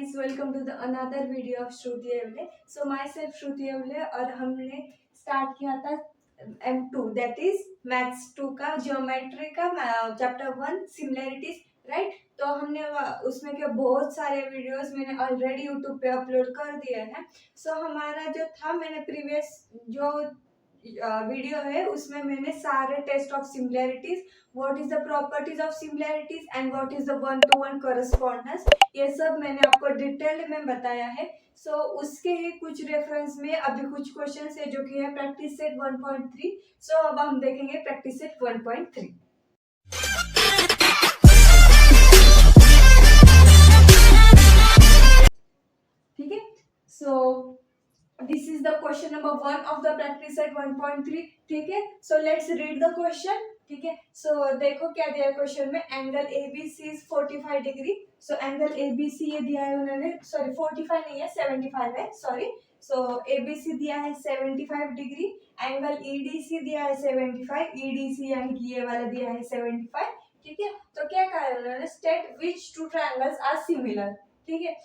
Guys, welcome to the another video of Shruti Avale. So myself Shruti Avale और हमने start किया था M2 दैट इज मैथ्स 2 का ज्योमेट्री का चैप्टर 1 सिमिलैरिटीज, राइट। तो हमने उसमें के बहुत सारे वीडियोस मैंने ऑलरेडी यूट्यूब पे अपलोड कर दिए हैं। सो हमारा जो था, मैंने प्रीवियस जो वीडियो है उसमें मैंने सारे test of similarities, what is the properties of similarities and what is the one to one correspondence, ये सब मैंने आपको डिटेल में बताया है। सो उसके ही कुछ रेफरेंस में अभी कुछ क्वेश्चन है जो कि है प्रैक्टिस सेट 1.3। सो अब हम देखेंगे प्रैक्टिस सेट 1.3। ठीक है, so this is the question number 1 of the practice set 1.3। ठीक है, so let's read the question. ठीक है, सो देखो क्या दिया है क्वेश्चन में, angle ABC is 45 degree. So angle ABC ये दिया है उन्होंने, सॉरी 45 नहीं है 75 है, सॉरी। सो ABC दिया है 75 डिग्री, एंगल EDC दिया है 75, EDC यानी कि ये वाला दिया है 75। ठीक है, तो क्या कहा है उन्होंने, state which two triangles are similar. ठीक है,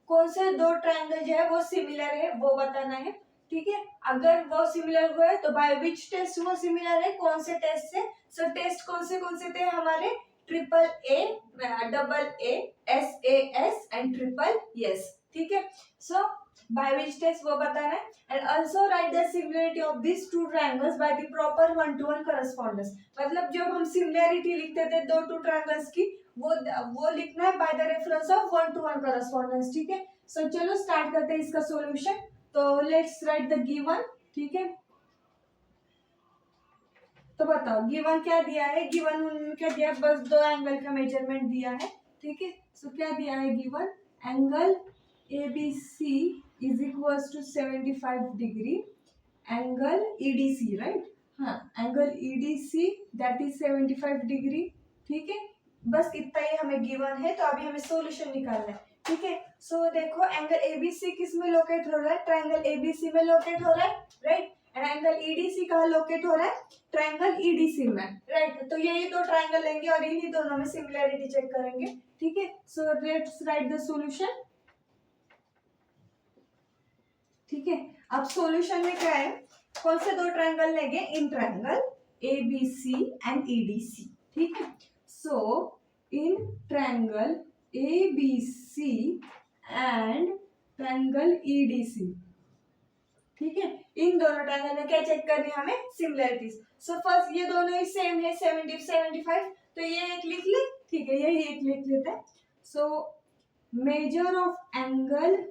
कौन से दो ट्रायंगल जो है वो सिमिलर है वो बताना है। ठीक है, अगर वो सिमिलर हुआ है तो बाय विच टेस्ट वो सिमिलर है, कौन से टेस्ट से। सो टेस्ट कौन से थे हमारे, triple A, double A, SAS and triple S. ठीक है, सो बाय विच टेस्ट वो बताना है। And also right the similarity of this two triangles by the proper one to one correspondence. मतलब जब हम सिमिलरिटी लिखते थे दो टू ट्रायंगल्स की, वो लिखना है by the reference of one to one correspondence. ठीक है, सो चलो स्टार्ट करते हैं इसका सॉल्यूशन। तो लेट्स राइट द गिवन। ठीक है, तो बताओ गिवन क्या दिया है, गिवन क्या दिया है, बस दो एंगल का मेजरमेंट दिया है। ठीक है, सो क्या दिया है given, angle ABC is equal to 75 degree, angle EDC, right. हाँ, angle EDC that is 75 degree. ठीक है, बस इतना ही हमें गिवन है, तो अभी हमें सॉल्यूशन निकालना है। ठीक है, सो देखो एंगल ABC किस में लोकेट हो रहा है, ट्रायंगल ABC में लोकेट हो रहा है, राइट। एंड एंगल EDC कहाँ लोकेट हो रहा है, ट्रायंगल EDC में, राइट। तो यही दो ट्रायंगल लेंगे और इन्हीं दोनों में सिमिलैरिटी चेक करेंगे। ठीक है, so let's write the solution. ठीक है, अब सॉल्यूशन में क्या है, कौन से दो ट्रायंगल लेंगे, in triangle ABC and EDC। ठीक है, so in triangle ABC and triangle EDC। ठीक है, इन दोनों ट्रायंगल में क्या चेक करनी है हमें, सिमिलरिटीज। सो फर्स्ट ये दोनों ही सेम है 70 75, तो ये एक लिख ले। ठीक है, यही एक लिख लेते हैं। So measure of angle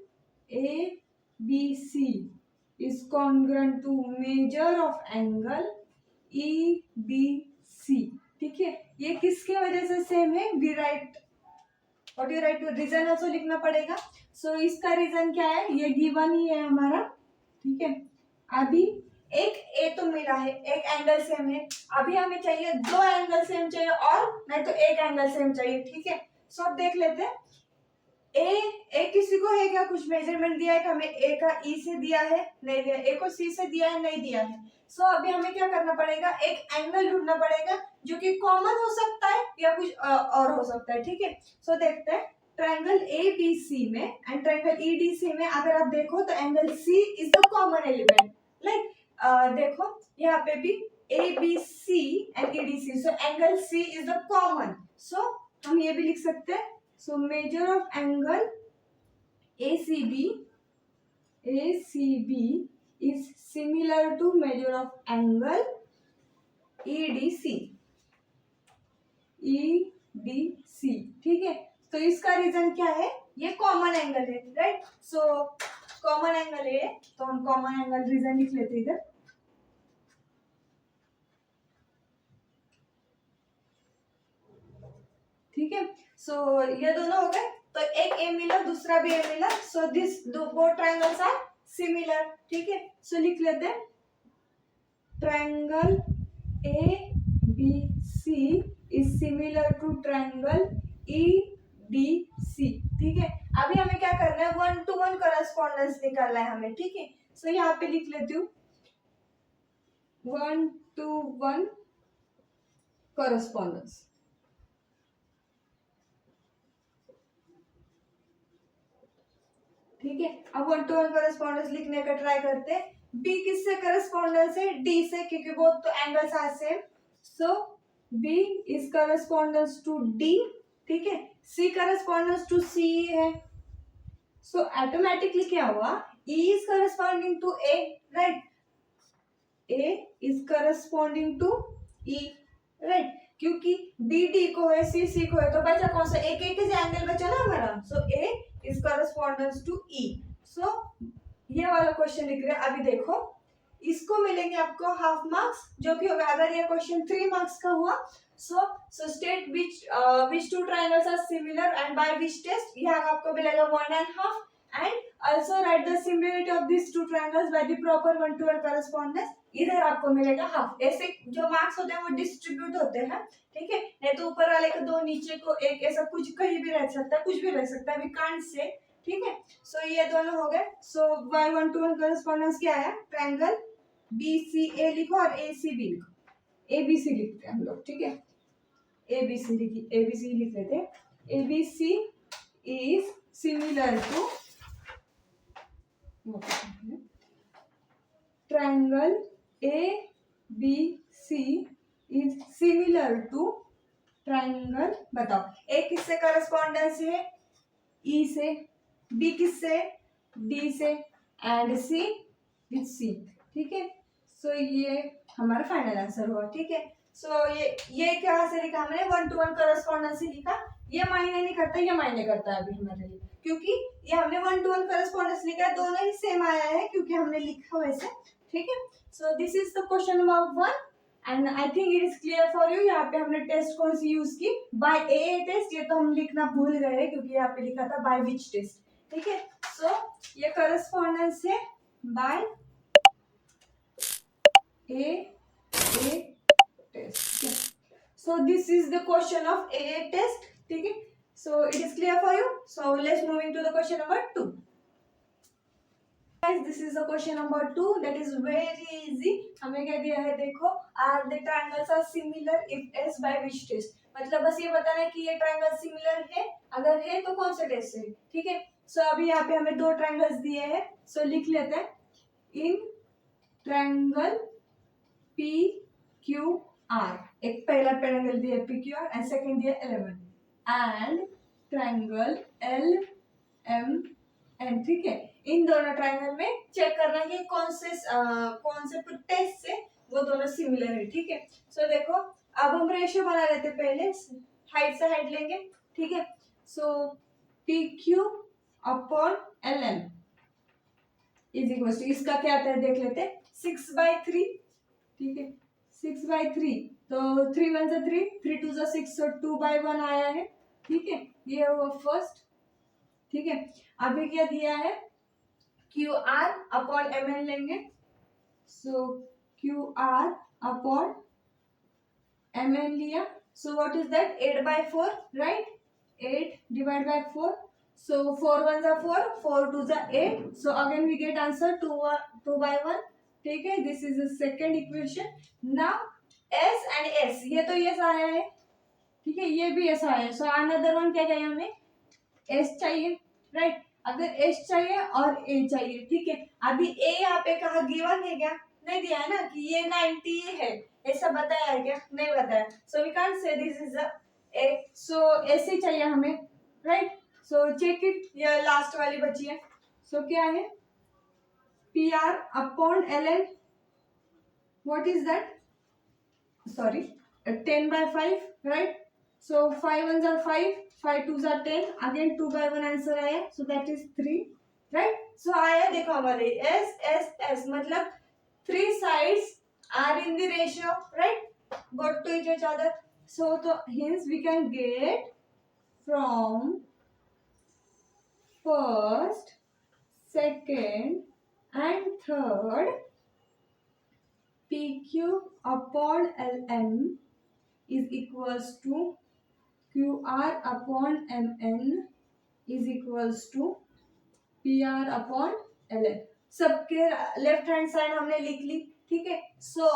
ABC is congruent to measure of angle EBC। ठीक है, ये किसके वजह से सेम है, we write what you write, reason also लिखना पड़ेगा। सो इसका रीजन क्या है, ये गिवन ही है हमारा। ठीक है, अभी एक ए तो मिला है, एक एंगल सेम है, अभी हमें चाहिए दो एंगल सेम चाहिए और नहीं तो एक एंगल सेम चाहिए। ठीक है, सो अब देख लेते हैं, ए किसी को है क्या, कुछ मेजरमेंट दिया है कि हमें ए का ई से दिया है, नहीं दिया, ए को सी से दिया है, नहीं दिया है। सो अभी हमें क्या करना पड़ेगा, एक एंगल ढूंढना पड़ेगा जो कि कॉमन हो सकता है या कुछ और हो सकता है। ठीक है, सो देखते हैं ट्रायंगल ABC में एंड ट्रायंगल EDC में अगर आप देखो तो angle C is the common element. Like देखो यहाँ पे भी ABC and EDC, so angle C is the common. So हम ये भी लिख सकते हैं, so measure of angle ACB is similar to measure of angle EDC। ठीक है, तो इसका रीजन क्या है, ये कॉमन एंगल है, राइट। सो कॉमन एंगल है तो हम कॉमन एंगल रीजन लिख लेते इधर। ठीक है, सो ये दोनों हो गए, तो एक ए मिला दूसरा भी ए मिला, so this both triangles are similar. ठीक है, सो लिख लेते हैं triangle ABC is similar to triangle EDC। ठीक है, अभी हमें क्या करना है, वन टू वन करस्पॉन्डेंस निकालना है हमें। ठीक है, सो यहाँ पे लिख लेती हूँ वन टू वन करस्पॉन्डेंस। ठीक है, अब 1 to 1 करस्पॉन्डेंस लिखने का ट्राई करते हैं। बी किससे करस्पॉन्डेंस है? डी से, क्योंकि बोथ तो angles are same. So B is correspondence to D, ठीक है। सी करस्पॉन्डेंस टू सी है। सो ऑटोमेटिकली क्या हुआ? E is corresponding to A, right? A is corresponding to E, right? क्योंकि B D को है, C C को है, तो बचा कौन सा? एक एक एंगल बचा ना हमारा। सो A is correspondence to E. सो ये वाला क्वेश्चन लिख रहे हैं। अभी देखो, इसको मिलेंगे आपको हाफ मार्क्स, जो कि होगा अगर ये क्वेश्चन 3 मार्क्स का हुआ। So state which two triangles are similar and by which test, यहाँ आपको मिलेगा 1.5। and also write the similarity of these two triangles by the proper 1-to-1 correspondence, इधर आपको मिलेगा हाफ। ऐसे जो मार्क्स होते हैं वो डिस्ट्रीब्यूट होते हैं, ठीक है। नहीं तो ऊपर वाले को 2, नीचे को 1, ऐसा कुछ कहीं भी रह सकता है, कुछ भी रह सकता है, वी कांट से, ठीक है। सो ये दोनों हो गए। सो बाय 1-to-1 correspondence क्या है? ट्रायंगल BCA लिखो और ACB लिखो। ABC लिखते हैं हम लोग, ठीक है। ABC लिख लेते हैं। ABC is similar to triangle ABC is similar to triangle, बताओ A किससे करस्पॉन्डेंस है? E से। B किससे? D से। एंड C विथ C, ठीक है। सो ये हमारा फाइनल आंसर हुआ, ठीक है। सो ये क्या से लिखा हमने? 1-to-1 करस्पॉन्डेंस से लिखा। ये मायने नहीं करता, ये मायने करता है अभी हमारे लिए, क्योंकि ये हमने 1-to-1 करस्पॉन्डेंस लिखा है, दोनों ही सेम आया है क्योंकि हमने लिखा वैसे, ठीक है। So this is the question number 1 and I think it is clear for you. यहाँ पे हमने टेस्ट कौन सी यूज की? बाय ए टेस्ट, ये तो हम लिखना भूल गए क्योंकि यहाँ पे लिखा था बाय विच टेस्ट, ठीक है। सो ये करस्पॉन्डेंस है by A test. So this is the question of AA test, ठीक है। So it is clear for you. So let's moving to the question number 2. Guys, this is the question number 2 that is very easy. हमें क्या दिया है? देखो, are the triangles are similar if S by which test? मतलब बस ये बताना है कि ये ट्रायंगल सिमिलर है, अगर है तो कौन से टेस्ट से, ठीक है। सो अभी यहाँ पे हमें 2 ट्रायंगल्स दिए हैं। सो लिख लेते हैं। इन ट्रायंगल PQR, एक पहला ट्रायंगल दिया PQR एंड सेकंड दिया 11 एंड ट्रायंगल LMN, ठीक है। इन दोनों ट्रायंगल में चेक करना है कि कौन से टेस्ट से वो दोनों सिमिलर है, ठीक है। सो देखो, अब हम रेशियो बना लेते हैं। पहले हाइट से हाइट लेंगे, ठीक है। So PQ upon LM is equal to, इसका क्या आता है देख लेते हैं, 6/3, ठीक है। 6/3, तो 3 1 3, 3 2 6, so 2/1 आया है, ठीक है। ये हुआ फर्स्ट, ठीक है। अभी क्या दिया है? QR अपॉन MN लेंगे। सो QR अपॉन MN लिया। सो what is that? 8/4, right? 8 divide by 4, so 4 1 are 4, 4 2 are 8, so again we get answer 2/1, ठीक है। This is the second equation. Now S and S, ये तो S आया है, ठीक है, ये भी S आया है। सो अनदर वन क्या चाहिए हमें? S चाहिए, राइट। अगर S चाहिए और A चाहिए, ठीक है। अभी A यहाँ पे कहा गिवन है क्या? नहीं दिया है ना कि ये 90 है, ऐसा बताया है क्या? नहीं बताया। So we can't say this is the A। So ऐसे चाहिए हमें, राइट। सो चेक इट, ये लास्ट वाली बची है। सो क्या है? PR upon LN, what is that? Sorry, 10/5, right. So 5 1 are 5, 5 2 are 10, again 2/1 answer आया, so that is 3, right. So आया, देखो हमारे S S S मतलब 3 sides are in the ratio, right, got to each other. So hence we can get from first, second and third PQ upon LM is equals to QR upon MN is equals to PR upon LN। सबके left hand side हमने लिख ली, ठीक है। सो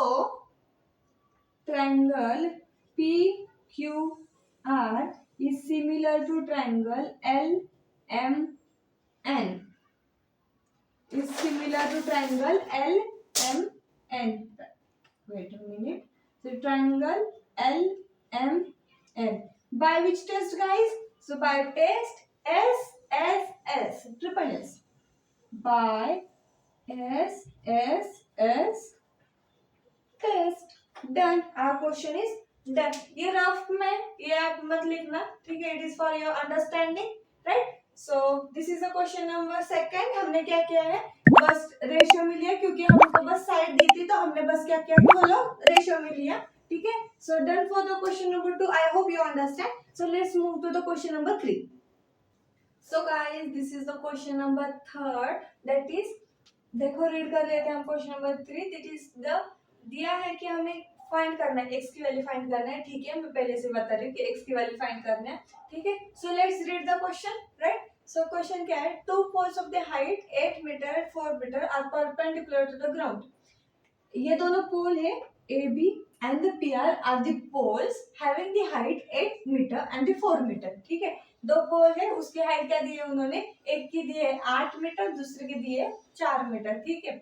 triangle PQR is similar to triangle LMN, similar to triangle LMN. Wait a minute. So triangle LMN. By which test, guys? So by test SSS, triple S. By SSS test. Done. Our question is done. ये rough में ये आप मत लिखना, ठीक है? It is for your understanding, right? So this is the question number second. हमने क्या किया है? बस रेशियो में लिया, क्योंकि हमको बस साइड दी थी, तो हमने बस क्या किया, बोलो, रेशियो में लिया, ठीक है? So done for the question number 2. I hope you understand. So let's move to the question number 3. So guys, this is the question number 3rd. That is, देखो रीड कर लेते हैं हम question number 3. That is the दिया है कि हमें find करना है, एक्स की वैल्यू फाइंड करना है, ठीक है? मैं पहले से बता रही हूँ कि एक्स की वैल्यू फाइंड करना है, ठीक है? So let's read the question, right? So question क्या है? Two poles of the height 8 metre and 4 metre are perpendicular to the ground. ये दोनों पोल है A B and the P R the poles having the height 8 metre and the 4 metre, ठीक है? दो पोल है, उसकी हाइट क्या दी है उन्होंने? एक की दी है 8 मीटर, दूसरे की दी है 4 मीटर, ठीक है?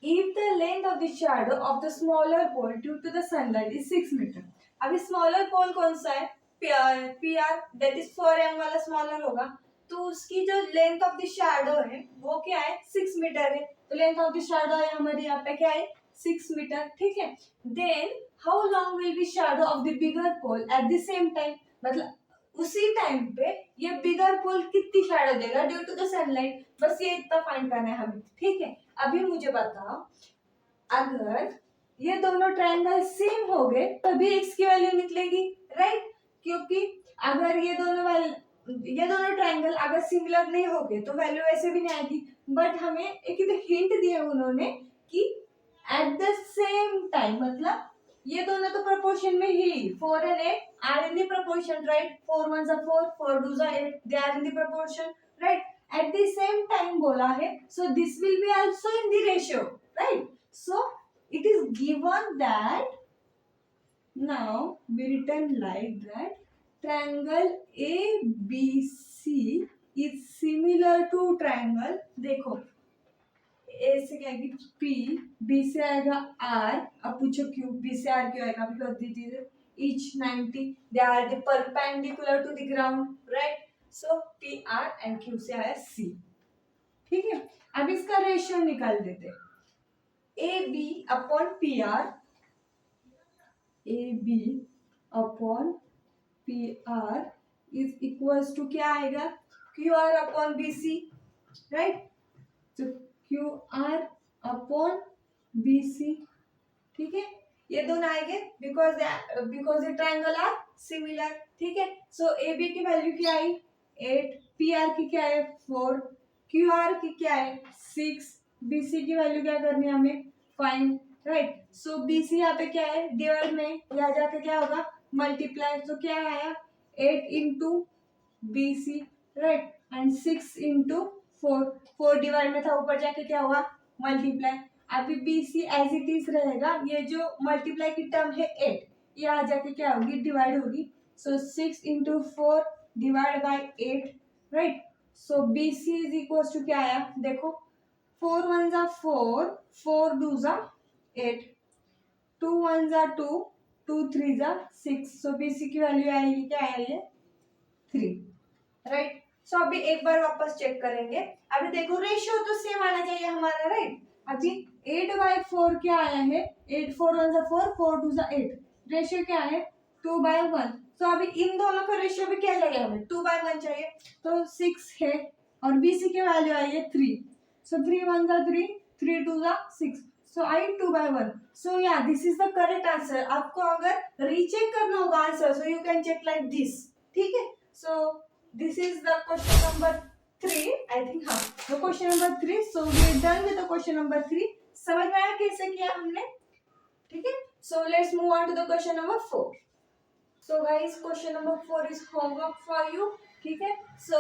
If the length of the shadow of the smaller pole due to the sunlight is 6 meter. अभी smaller pole कौन सा है? PR, that is 4m वाला smaller होगा, तो उसकी जो लेंथ ऑफ द शैडो है वो क्या है? 6 मीटर है. तो लेंथ ऑफ द शैडो है हमारी यहाँ पे क्या है? 6 मीटर, ठीक है? Then how long will be shadow of the bigger pole at the same time. मतलब उसी टाइम पे ये बिगर पोल कितनी शैडो देगा ड्यू टू द सनलाइट. बस ये इतना फाइंड करना है हमें, ठीक है? अभी मुझे बताओ, अगर ये दोनों ट्रायंगल सेम हो गए तभी एक्स की वैल्यू निकलेगी, राइट? क्योंकि अगर ये दोनों ट्रायंगल अगर सिमिलर नहीं हो गए तो वैल्यू ऐसे भी नहीं आएगी. बट हमें एक हिंट दिया उन्होंने कि एट द सेम टाइम, मतलब ये दोनों तो प्रोपोर्शन में ही 4 and 8 are in the proportion, right? 4 1 are 4, 4 2 are 8, they are in the proportion, right? At the same time बोला है, so this will be also in the ratio, right? So it is given that now we written like that triangle ABC is similar to triangle, देखो A से क्या आएगी P, B से आएगा R, अब पूछो क्यों B से R क्यों आएगा? Because this is each 90, they are the perpendicular to the ground, right? So P R and Q से आया C, ठीक है? अब इसका रेशियो निकाल देते. A B upon P R, A B upon P R is equals to क्या आएगा? Q R upon B C, right? तो Q R upon B C, ठीक है? ये दोनों आएंगे बिकॉज ये ट्रायंगल आर सिमिलर, ठीक है? सो ए बी की वैल्यू क्या आई? 8, पी आर की क्या है? 4, क्यू आर की क्या है? 6, बी सी की वैल्यू क्या करनी है हमें? Find, right? So B C यहाँ पे क्या है? डिवाइड में, यहाँ जाके क्या होगा? मल्टीप्लाई. तो क्या आया? 8 into B C, right? And 6 into 4, 4 divide में था, ऊपर जाके क्या हुआ? मल्टीप्लाई. अभी B C as it is रहेगा, ये जो मल्टीप्लाई की टर्म है 8, ये आ जाके क्या होगी? डिवाइड होगी. So 6 into 4 divide by 8, right? So B C is equal to क्या आया? देखो 4 1 जा 4, 4 2 जा 8, 2 1 जा 2, 2 3 जा 6. सो बी सी की वैल्यू आएगी क्या? आएगी 3, राइट? सो अभी एक बार वापस चेक करेंगे. अभी देखो रेशियो तो सेम आना चाहिए हमारा, राइट? अभी 8/4 क्या आया है? 8 4 1 जा 4, 4 2 जा 8. रेशियो क्या है? 2/1. तो अभी इन दोनों का रेशियो भी क्या चाहिए हमें? 2/1 चाहिए. तो 6 है और BC की वैल्यू आई है 3. सो 3 1 जा 3, 3 2 जा 6. सो आई 2/1. सो या this is the correct answer. आपको अगर रीचेक करना होगा answer, so you can check like this, ठीक है? So this is the question number 3, I think. हाँ, तो क्वेश्चन number 3. So we are done with the question number 3. समझ में आया कैसे किया हमने? ठीक है. So let's move on to the question number 4. So guys, question number 4 is homework for you, ठीक है? सो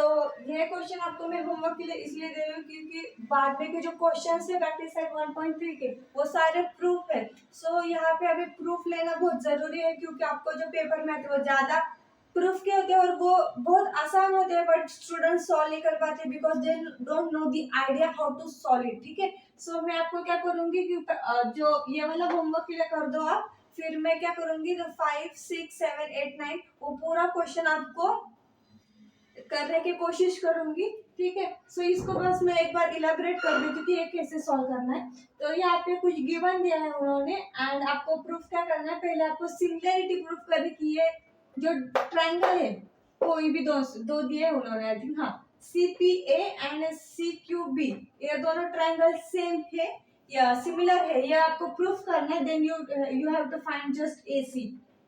यह क्वेश्चन आपको मैं होमवर्क के लिए इसलिए दे रही हूँ क्योंकि बाद में के जो क्वेश्चन है प्रैक्टिस सेट 1.3 के, वो सारे प्रूफ है. सो यहाँ पे अभी प्रूफ लेना बहुत जरूरी है, क्योंकि आपको जो पेपर में वो ज्यादा प्रूफ के होते हैं और वो बहुत आसान होते हैं, बट स्टूडेंट सॉल्व नहीं कर पाते because they don't know the idea how to solve it. ठीक है, सो मैं आपको क्या करूंगी कि जो ये वाला होमवर्क क्लियर कर दो आप, फिर मैं क्या करूंगी, तो 5, 6, 7, 8, 9 वो पूरा क्वेश्चन आपको करने की कोशिश करूंगी। ठीक है, सो इसको बस मैं एक बार इलेबोरेट कर देती हूँ कि ये कैसे सॉल्व करना है। तो यहाँ पे कुछ गिवन दिया है उन्होंने, एंड आपको प्रूफ क्या करना है, पहले आपको सिमिलरिटी प्रूफ करनी की ये जो ट्राइंगल है, कोई भी दो दिए उन्होंने, आई थिंक, हाँ, CPA एंड CQB, ये दोनों ट्राइंगल सेम है या सिमिलर है, ये आपको प्रूफ करना है। Then you have to find just AC,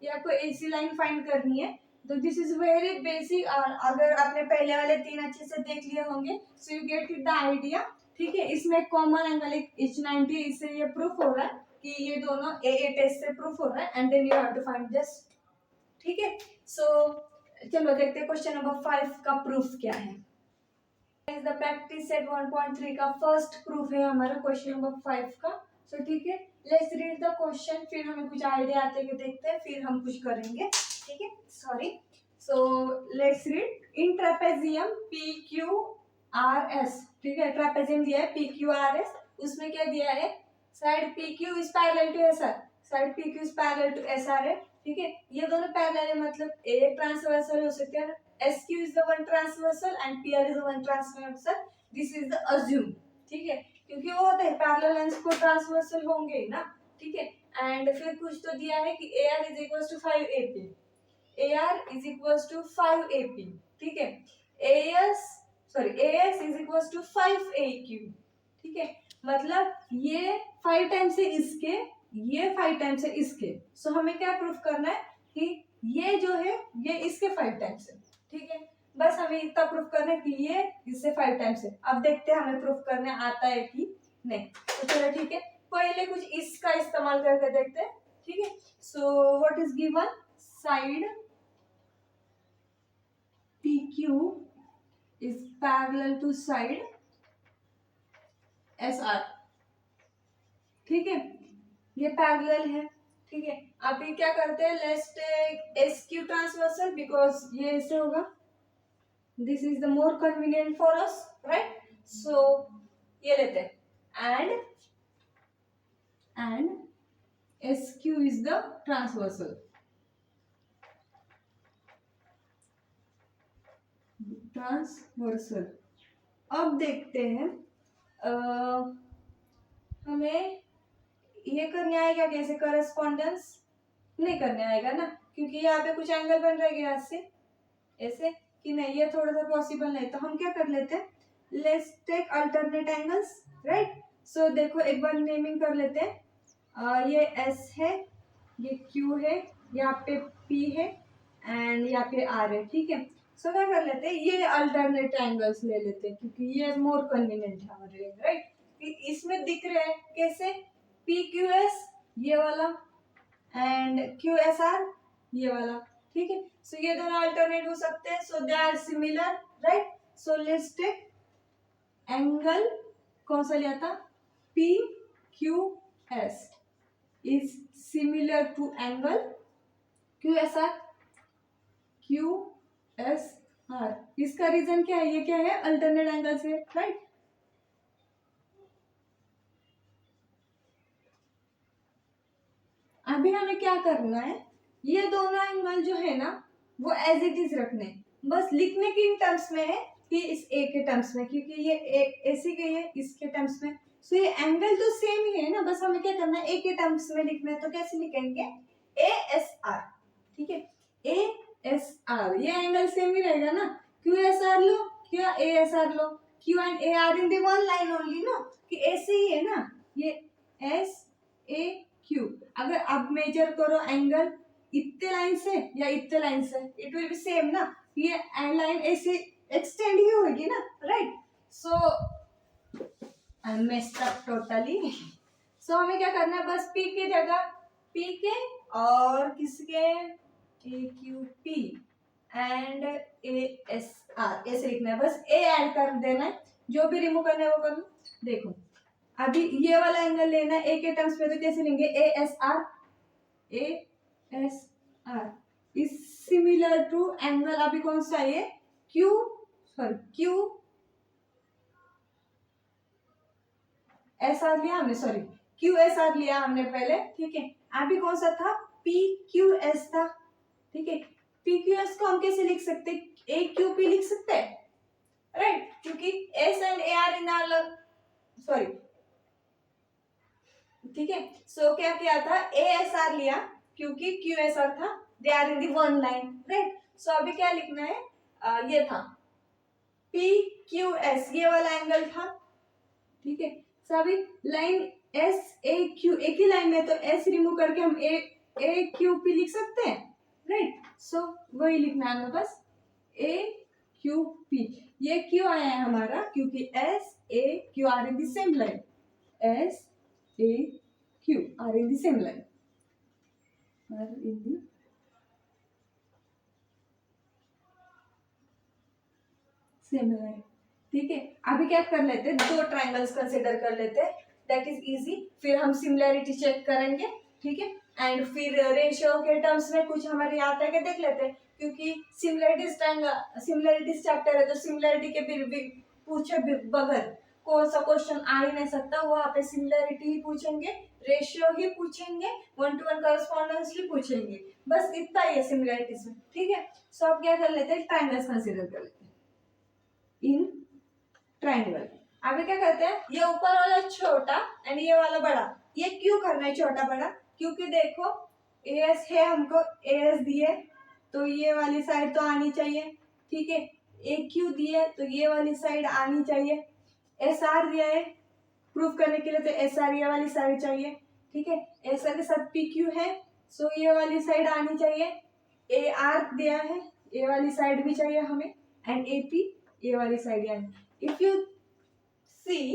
ये आपको AC लाइन फाइंड करनी है। तो दिस इज वेरी बेसिक, और अगर आपने पहले वाले 3 अच्छे से देख लिए होंगे so you get the idea. ठीक है, इसमें कॉमन एंगल H90, इससे ये प्रूफ हो रहा है कि ये दोनों AA टेस्ट से प्रूफ हो रहा है, and then you have to find just. ठीक है, सो चलो देखते हैं क्वेश्चन नंबर 5 का प्रूफ क्या है। इज द प्रैक्टिस सेट 1.3 का फर्स्ट प्रूफ है हमारा क्वेश्चन नंबर 5 का। सो ठीक है, लेट्स रीड द क्वेश्चन, फिर हमें कुछ आइडिया आते हैं देखते हैं, फिर हम कुछ करेंगे। ठीक है, sorry, so let's read. In trapezium PQRS, ठीक है, ट्रेपेजियम दिया है PQRS, उसमें क्या दिया है, side PQ is parallel to SR, side PQ is parallel to SR है। ठीक है, ये दोनों पैरेलल है, मतलब एक ट्रांसवर्सल हो सकते हैं, SQ is the one transversal and PR is the one transversal. This is the assume. ठीक है, क्योंकि वो होता है पैरेलल लाइंस को ट्रांसवर्सल होंगे ही ना। ठीक है, एंड फिर कुछ तो दिया है कि AR is equals to 5AP, AR is equals to 5AP। ठीक है, AS is equals to 5AQ। ठीक है, मतलब ये 5 टाइम्स से इसके, ये 5 टाइम्स से इसके, सो हमें क्या प्रूफ करना है कि ये जो है ये इसके 5 टाइम्स है। ठीक है, बस हमें इतना प्रूफ करना है कि ये इससे 5 टाइम्स है। अब देखते हैं हमें प्रूफ करने आता है कि नहीं। तो चलो ठीक है, पहले कुछ इसका इस्तेमाल करके देखते हैं। ठीक है, so what is given, side PQ is parallel to side SR। ठीक है, ये पैरेलल है। ठीक है, अभी क्या करते हैं, let's take SQ transversal, because ये ऐसे होगा, this is the more convenient for us, right. So ये लेते हैं, and SQ is the transversal, transversal. अब देखते हैं हमें ये करने आएगा कैसे, करस्पॉन्डेंस नहीं करने आएगा ना, क्योंकि यहाँ पे कुछ एंगल बन रहेगा ऐसे ऐसे, कि नहीं ये थोड़ा सा पॉसिबल नहीं। तो हम क्या कर लेते हैं, let's take alternate angles, right. So देखो एक बार नेमिंग कर लेते हैं, ये S है, ये Q है, यहाँ पे P है, एंड यहाँ पे R है। ठीक है, सो क्या कर लेते हैं, ये अल्टरनेट एंगल्स ले लेते हैं क्योंकि ये मोर कन्वीनियंट है हमारे लिए, राइट। इसमें दिख रहे हैं कैसे, PQS ये वाला एंड QSR ये वाला। ठीक है, सो ये दोनों अल्टरनेट हो सकते हैं, so they are similar, right. So let's take angle, कौन सा लिया था, PQS is similar to angle QSR, QSR। इसका रीजन क्या है, ये क्या है, अल्टरनेट एंगल से, राइट। अभी हमें क्या करना है, ये दोनों एंगल जो है ना वो एज इट इज रखने, बस लिखने के टर्म्स में है कि इस A के टर्म्स में, क्योंकि ये ऐसे के है इसके टर्म्स में, सो ये एंगल तो सेम ही है ना, बस हमें क्या करना है A के टर्म्स में लिखना है। तो कैसे लिखेंगे, ASR। ठीक है, ASR, ये एंगल सेम ही रहेगा ना, QSR लो क्या ASR लो, Q and A are in the one line only no, कि ऐसे ही है ना, ये SAQ। अगर आप मेजर करो एंगल इतने लाइन से या इतने लाइन से, इट विल बी सेम ना, ये लाइन ऐसे एक्सटेंड ही होगी ना, right. So I am messed up totally. So हमें क्या करना है, बस P की जगह P के और किसके AQP एंड ASR ऐसे लिखना है, बस A ऐड कर देना है, जो भी रिमूव करना है वो कर लो। देखो अभी ये वाला एंगल लेना है A के टर्म्स में, तो कैसे लेंगे, ASR, is similar to angle, अभी कौन सा है, क्यू एस आर लिया हमने, सॉरी क्यू एस आर लिया हमने पहले, ठीक है। अभी कौन सा था, पी क्यू एस था, ठीक है। पी क्यू एस को हम कैसे लिख सकते, ए क्यू पी लिख सकते हैं, राइट, क्योंकि S and A are in अलग, सॉरी, ठीक है। सो क्या किया था, ए एस आर लिया क्योंकि क्यू एस आर था, they are in the one line, right. So अभी क्या लिखना है, ये था पी क्यू एस, ये वाला एंगल था, ठीक है। सो अभी लाइन एस ए क्यू, एक ही लाइन में, तो एस रिमूव करके हम ए क्यू पी लिख सकते हैं, राइट। सो वही लिखना है हमें बस, ए क्यू पी। ये क्यों आया है हमारा, क्योंकि S A Q are in the same line, S A Q are in the same line, are in the same line, ठीक है। अभी क्या कर लेते हैं, दो ट्राइंगल्स कंसिडर कर लेते हैं, दैट इज इजी। फिर हम सिमिलैरिटी चेक करेंगे, ठीक है। एंड फिर रेशियो के टर्म्स में कुछ हमारे आता है क्या देख लेते हैं, क्योंकि सिमिलैरिटीज चैप्टर है, तो सिमिलैरिटी के भी पूछे बगैर कौन सा क्वेश्चन आ ही नहीं सकता, वहाँ पे सिमिलैरिटी ही पूछेंगे, रेशियो ही पूछेंगे, 1-to-1 कॉरेस्पॉन्डेंस ही पूछेंगे, बस इतना ही है सिमिलैरिटीज में, ठीक है। सो अब क्या कर लेते हैं, ट्राइंगल्स कंसिडर कर लेते हैं इन ट्राइंगल। अभी क्या करते हैं, ये ऊपर वाला छोटा एंड ये वाला बड़ा, ये क्यों करना है छोटा बड़ा, क्योंकि देखो एस है, हमको एस दिए तो ये वाली साइड तो आनी चाहिए, ठीक है। ए क्यू दिए तो ये वाली साइड आनी चाहिए, एस आर दिया है प्रूफ करने के लिए, तो एस आर ये वाली साइड चाहिए, ठीक है। एस आर के साथ पी क्यू है, सो ये वाली साइड आनी चाहिए, ए आर दिया है, ये वाली साइड भी चाहिए हमें, एंड ए पी ये वाली साइड यानी, if you see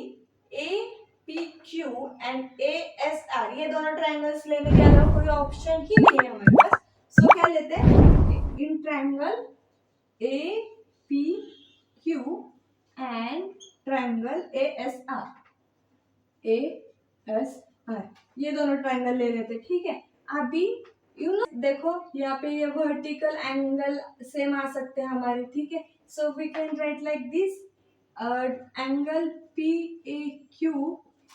APQ and ASR, ये दोनों ट्राइंगल्स लेने के अलावा कोई ऑप्शन ही नहीं है हमारे पास, सो क्या लेते हैं, in triangle APQ and triangle ASR, ये दोनों ट्राइंगल ले लेते, ठीक है। अभी देखो यहाँ पे ये वर्टिकल एंगल सेम आ सकते हैं हमारे, ठीक है। So we can write like this, angle PAQ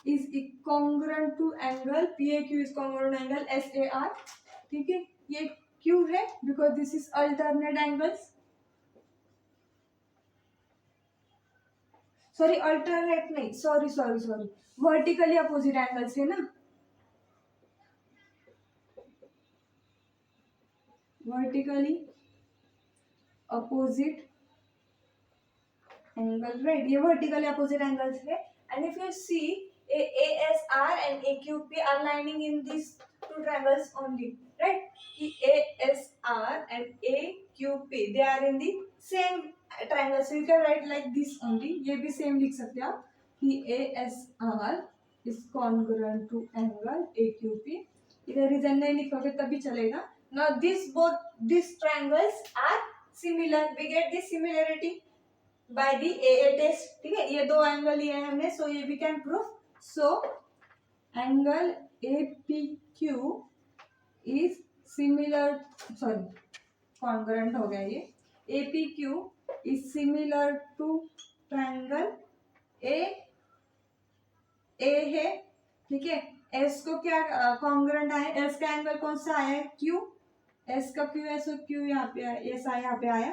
is congruent to angle PAQ is congruent to angle SAR, ठीक है। ये Q है because this is alternate angles, sorry alternate नहीं, सॉरी वर्टिकली अपोजिट एंगल्स है ना, वर्टिकली अपोजिट एंगल, राइट, ये vertically opposite angles है। And if you see ASR and AQP are lining in these two triangles only, right, कि ASR and AQP they are in the same triangle, so you can write like this only, ये भी same लिख सकते हो आप कि ASR is congruent to angle AQP, इधर reason नहीं लिखोगे तभी चलेगा। Now these triangles are similar, we get the similarity by the AA test, ठीक है। ये दो एंगल लिए हैं हमने, सो ये we can proof, so angle APQ is similar, sorry congruent हो गया ये, APQ is similar to triangle A है, ठीक है। S को क्या कॉन्ग्रुएंट आया, S का एंगल कौन सा आया, Q, S का Q है, सो Q यहाँ पे आया, S यहाँ पे आया,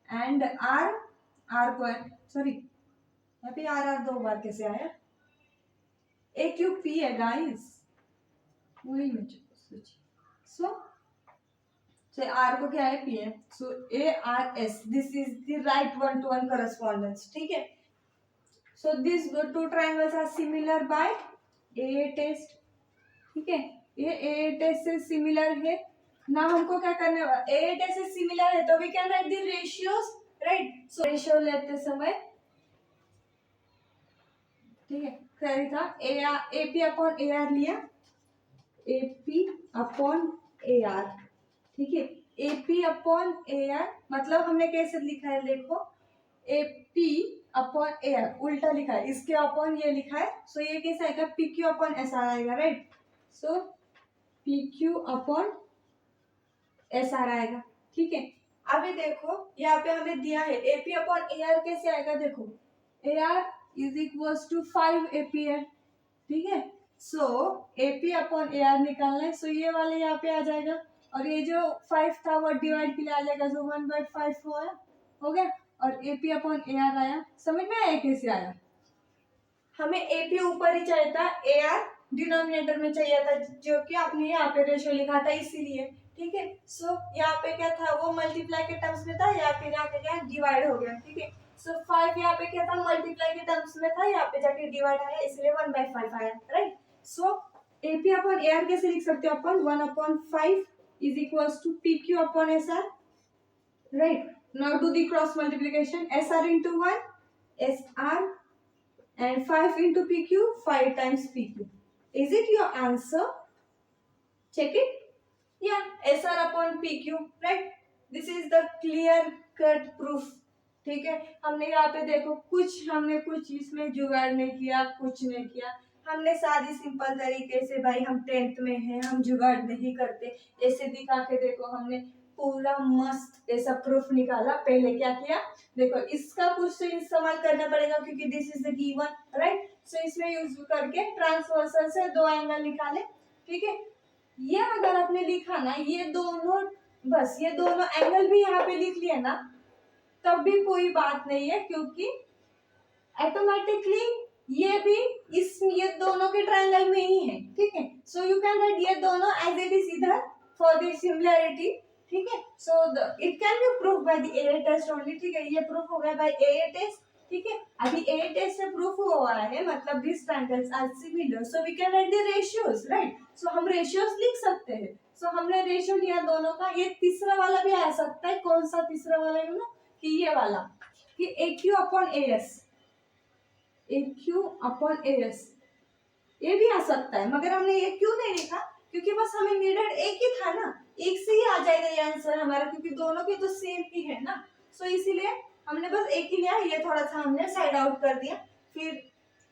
एंड R को है, सॉरी यहाँ पे R दो बार कैसे आया, AQP है गाइस, वही मैं सोची, सो R को क्या है, P है, so ARS, this is the right 1-to-1 correspondence, ठीक है। So this two triangles are similar by AA test, ठीक है। ये AA टेस्ट से सिमिलर है ना, हमको क्या करने वाला, AA टेस्ट से सिमिलर है तो we can write the ratios, right. So ratio लेते समय, ठीक है, सही था, AP अपॉन AR लिया, AP अपॉन AR, ठीक है। AP अपॉन AR मतलब हमने कैसे लिखा है, देखो AP अपॉन AR उल्टा लिखा है, इसके अपॉन ये लिखा है, सो ये कैसा आएगा, PQ अपॉन SR आएगा, राइट। सो PQ अपॉन SR आएगा, ठीक है। अभी देखो यहाँ पे हमें दिया है AP अपॉन AR कैसे आएगा, देखो AR is equal to 5 APR, ठीक है। सो AP अपॉन AR निकालना है, सो ये वाले यहाँ पे आ जाएगा और ये जो 5 था वो डिवाइड के लिए आ जाएगा, सो 1/5 हुआ, हो गया। और AP अपॉन AR आया, समझ में आया कैसे आया। हमें AP ऊपर ही चाहिए था, AR डिनोमिनेटर में चाहिए था, जो कि आपने यहाँ पे रेशियो लिखा था इसीलिए, ठीक है। सो यहाँ पे क्या था, वो मल्टीप्लाई के टर्म्स में था, या फिर यहाँ पे क्या डिवाइड हो गया, ठीक है। सो 5 यहाँ पे क्या था, मल्टीप्लाई के टर्म्स में था, यहाँ पे जाके डिवाइड आया, इसलिए 1/5 आया, right. So AP upon AR कैसे लिख सकते हो अपन, 1/5 is equals to PQ upon SR, right. Now do the cross multiplication, SR into 1 SR and 5 into PQ, 5 times PQ. Is it your answer? Check it. Yeah, SR upon PQ, right. This is the clear cut proof, ठीक है। हमने यहाँ पे देखो हमने कुछ इसमें जुगाड़ नहीं किया, कुछ नहीं किया, हमने सादी सिंपल तरीके से, भाई हम 10th में हैं, हम जुगाड़ नहीं करते, ऐसे दिखा के देखो हमने पूरा मस्त ऐसा प्रूफ निकाला। पहले क्या किया, देखो इसका कुछ इस्तेमाल करना पड़ेगा क्योंकि this is the given, right. So इसमें यूज करके ट्रांसवर्सल से दो एंगल निकाले, ठीक है। ये अगर आपने लिखा ना, ये दोनों, बस ये दोनों एंगल भी यहाँ पे लिख लिया ना, तब भी कोई बात नहीं है, क्योंकि ऑटोमेटिकली ये भी ये दोनों के ट्रायंगल में ही है, ठीक है। सो यू कैन राइट ये दोनों एज इट इज इधर फॉर द सिमिलैरिटी, ठीक है। So it can be prove by the AA test only, ठीक है। ये प्रूफ हो गया बाय AA टेस्ट, ठीक है। अभी AA टेस्ट से प्रूफ हुआ है, मतलब this triangles are similar, so we can write the ratios, right. So हम रेशियोज लिख सकते हैं। सो हमने रेशियो लिया दोनों का, ये तीसरा वाला भी आ सकता है। कौन सा तीसरा वाला है ना, कि ये वाला, कि AQ upon AS, AQ upon AS, ये भी आ सकता है, मगर हमने ये क्यों नहीं लिखा, क्योंकि बस हमें नीडेड एक ही था ना, एक से ही आ जाएगा ये आंसर हमारा, क्योंकि दोनों के तो सेम ही है ना। सो इसीलिए हमने बस एक ही लिया, ये थोड़ा सा हमने साइड आउट कर दिया। फिर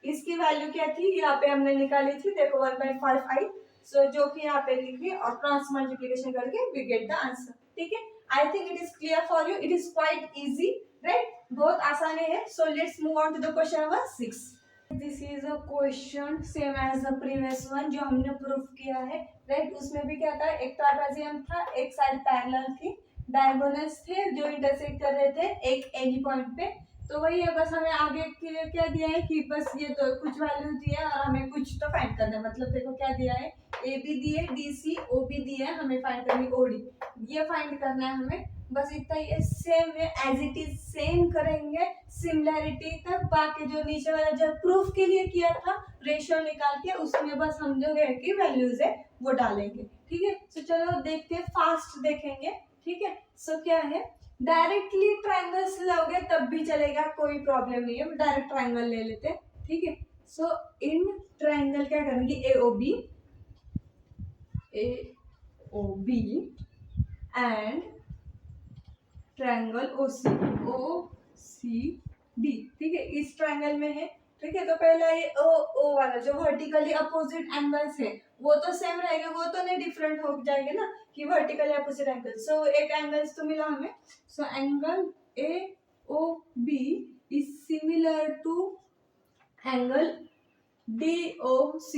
इसकी वैल्यू क्या थी, यहाँ पे हमने निकाली थी, देखो 1/5 आई, सो जो कि यहाँ पे लिखी और क्रॉस मल्टीप्लिकेशन करके वी गेट द आंसर, ठीक है। I think it is clear for you, it is quite easy, right, बहुत आसान है। So let's move on to the question number 6। This is a question same as the previous one जो हमने proof किया है, right. उसमें भी क्या था, एक ट्रापेजियम था, एक साइड पैरेलल थी, डायगोनल्स थे जो इंटरसेक्ट कर रहे थे एक एनी पॉइंट पे। तो वही है, बस हमें आगे के लिए क्या दिया है कि बस ये तो कुछ वैल्यू दिया है और हमें कुछ तो फाइंड करना है। मतलब देखो क्या दिया है, AB दिए, DC OB दिया है, हमें फाइंड करनी OD, ये फाइंड करना है हमें। बस इतना ही, सेम है एज इट इज सेम करेंगे सिमिलैरिटी तक। बाकी जो नीचे वाला जो प्रूफ के लिए किया था रेशियो निकाल के, उसमें बस हम जो है कि वैल्यूज है वो डालेंगे, ठीक है। सो चलो देखते हैं, फास्ट देखेंगे, ठीक है। सो क्या है, डायरेक्टली ट्रायंगल्स लोगे तब भी चलेगा, कोई प्रॉब्लम नहीं है, डायरेक्ट ट्रायंगल ले लेते हैं, ठीक है। सो इन ट्रायंगल क्या करेंगे, AOB एंड ट्रायंगल OCD, ठीक है, इस ट्रायंगल में है, ठीक है। तो पहला ये O वाला जो वर्टिकली अपोजिट एंगल्स है वो तो सेम रहेगा, वो तो नहीं डिफरेंट हो जाएंगे ना कि वर्टिकली अपोजिट एंगल। सो एक एंगल्स तो मिला हमें, so angle AOB is similar to angle DOC।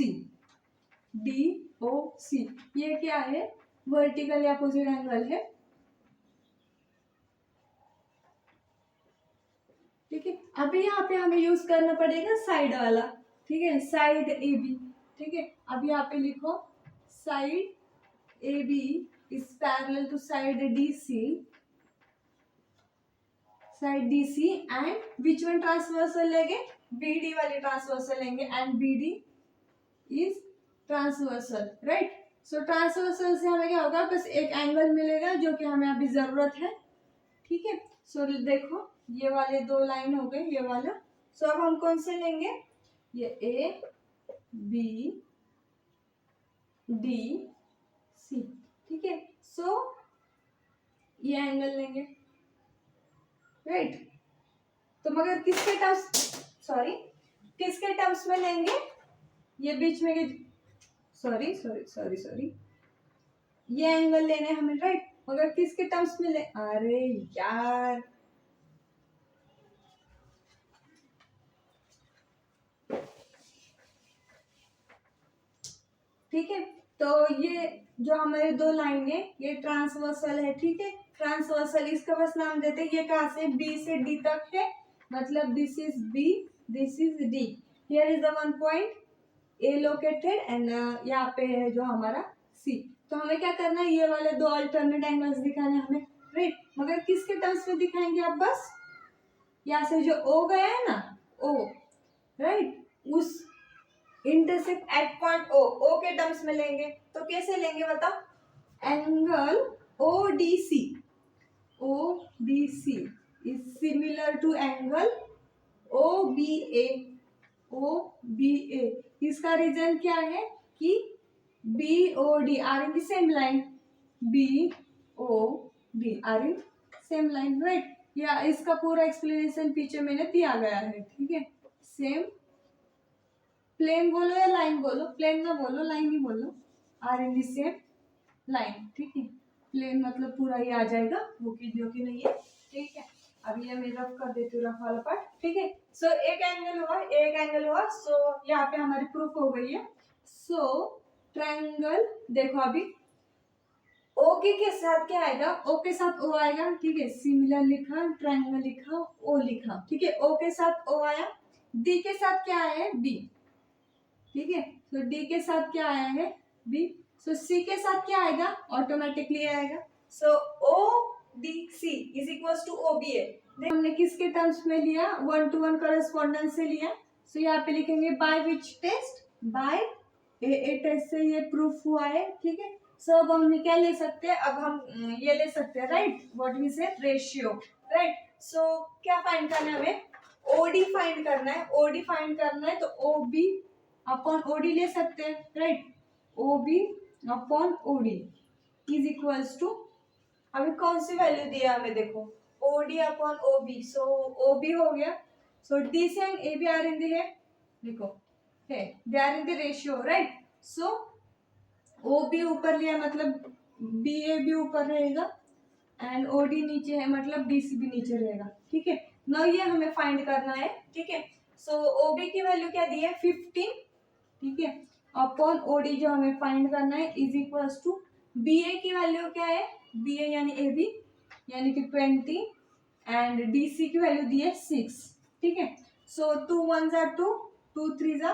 ये क्या है, वर्टिकली अपोजिट एंगल है, ठीक है। अभी यहाँ पे हमें यूज करना पड़ेगा साइड वाला, ठीक है, साइड AB, ठीक है। अब यहाँ पे लिखो side AB is parallel to side DC and which one transversal लेंगे, BD वाली ट्रांसवर्सल लेंगे, and BD is transversal, right. So transversal से हमें क्या होगा, बस एक एंगल मिलेगा जो कि हमें अभी जरूरत है, ठीक है। सो देखो ये वाले दो लाइन हो गए, ये वाला। सो अब हम कौन से लेंगे, ये ABD C, ठीक है। सो ये एंगल लेंगे, राइट। तो मगर किसके टर्म्स में लेंगे, ये बीच में सॉरी ये एंगल लेने हमें, राइट। मगर किसके टर्म्स में ले, अरे यार ठीक है। तो ये जो हमारे दो लाइन है ये ट्रांसवर्सल है, ठीक है। ट्रांसवर्सल इसका बस नाम देते हैं। ये कहाँ से, बी से डी तक है, मतलब this is B, this is D. Here is the one point A located and यहाँ पे है जो हमारा सी। तो हमें क्या करना है, ये वाले दो अल्टरनेट एंगल्स दिखाने हमें, राइट। मगर किसके टर्म्स में दिखाएंगे आप, बस यहाँ से जो ओ गया है ना, ओ, राइट, उस intersect at point O, O के टर्म्स में लेंगे। तो कैसे लेंगे बताओ, angle O D C, O D C is similar to angle O B A, O B A. इसका रीजन क्या है कि B O D are in the same line, B O D are in same line, right. या इसका पूरा explanation पीछे मैंने दिया गया है, ठीक है। सेम, प्लेन बोलो या लाइन बोलो, प्लेन ना बोलो, लाइन ही बोलो, are in the same line, ठीक है। प्लेन मतलब पूरा ही आ जाएगा, वो कीजिए कि नहीं है, ठीक है। अभी ये मैं रफ कर देती हूँ, रफ वाला पार्ट, ठीक है। सो एक एंगल हुआ, एक एंगल हुआ, सो यहाँ पे हमारी प्रूफ हो गई है। सो ट्रायंगल, देखो अभी ओ के साथ क्या आएगा, ओ के साथ ओ आएगा, ठीक है। सिमिलर लिखा, ट्रायंगल लिखा, ओ लिखा, ठीक है। ओ के साथ ओ आया, डी के साथ क्या आया है, बी, ठीक है। तो डी के साथ क्या आया है, बी। सो सी के साथ क्या आएगा, ऑटोमेटिकली आएगा। So O D C is equal to O B A. हमने किसके टर्म्स में लिया, 1-to-1 करस्पॉन्डेंस से लिया। सो यहाँ पे लिखेंगे by which test, by A test से ये प्रूफ हुआ है, ठीक है। सो अब हम क्या ले सकते हैं, अब हम ये ले सकते हैं, राइट, व्हाट वी से रेशियो, राइट। सो क्या फाइंड करना है हमें, ओडी फाइंड करना है, ओडी फाइंड करना है। तो ओ बी अपॉन ओडी ले सकते हैं, राइट। O B upon OD is equals to, अभी कौन सी वैल्यू दिया हमें, देखो OD upon O B. So O B हो गया, सो डी से and A B are in the है, देखो है, they are in the ratio, right. So O B ऊपर लिया मतलब बी ए भी ऊपर रहेगा एंड ओ डी नीचे है मतलब डी सी भी नीचे रहेगा, ठीक है। नाउ ये हमें फाइंड करना है, ठीक है। सो ओ बी की वैल्यू क्या दी है, 15, ठीक है। अपॉन ओ डी जो हमें फाइंड करना है इज इक्वल्स टू बी ए की वैल्यू क्या है, बी ए यानी ए बी यानी कि 20 एंड डी सी की वैल्यू दी है 6, ठीक है। सो 2 1 जा 2, 2 3 जा